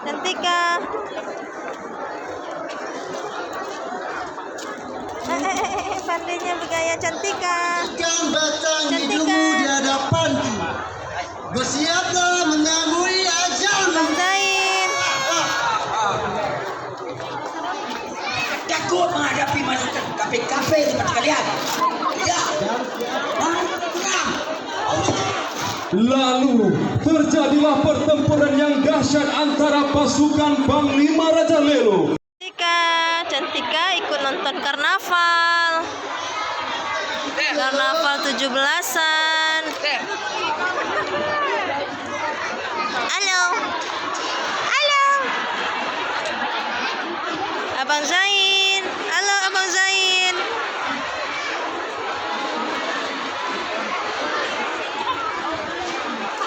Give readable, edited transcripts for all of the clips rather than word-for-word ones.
Cantika. Pandainya bergaya Cantika. Datang hidupmu di hadapanku. Bersiaplah menyambui ajalmu. Bang Zain. Takut menghadapi masukan kafe-kafe seperti kalian. Ya. Lalu terjadilah pertempuran yang dahsyat antara pasukan Panglima Raja Lelo. Cantika ikut nonton karnaval. Karnaval 17-an. Halo. Halo. Abang Zain. Halo Abang Zain.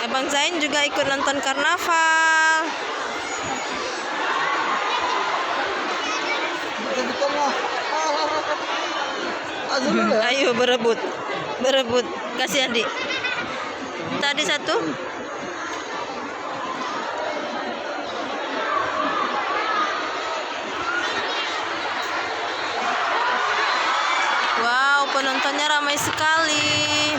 Abang Zain juga ikut nonton karnaval. Ayo berebut. Kasih adik. Tadi satu. Wow, penontonnya ramai sekali.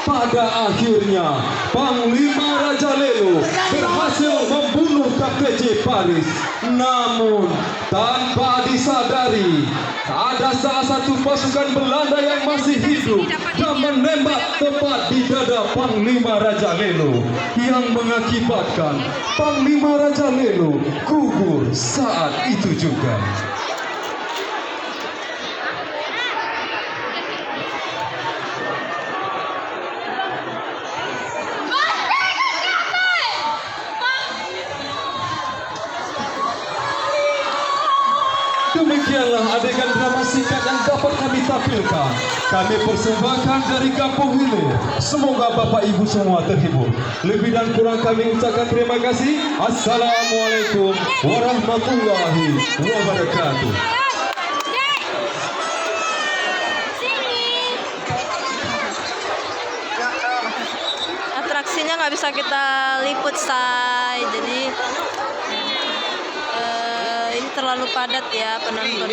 Pada akhirnya Panglima Raja Lelo berhasil membunuh KPJ Paris. Namun tanpa disadari, ada salah satu pasukan Belanda yang masih hidup dan menembak tepat di dada Panglima Raja Lelo, yang mengakibatkan Panglima Raja Lelo gugur saat itu juga. Demikianlah adegan drama singkat yang dapat kami tampilkan. Kami persembahkan dari Kampung Hilir. Semoga Bapak Ibu semua terhibur. Lebih dan kurang kami ucapkan terima kasih. Assalamualaikum warahmatullahi wabarakatuh. Atraksinya nggak bisa kita liput, say. Jadi ini terlalu padat ya penonton.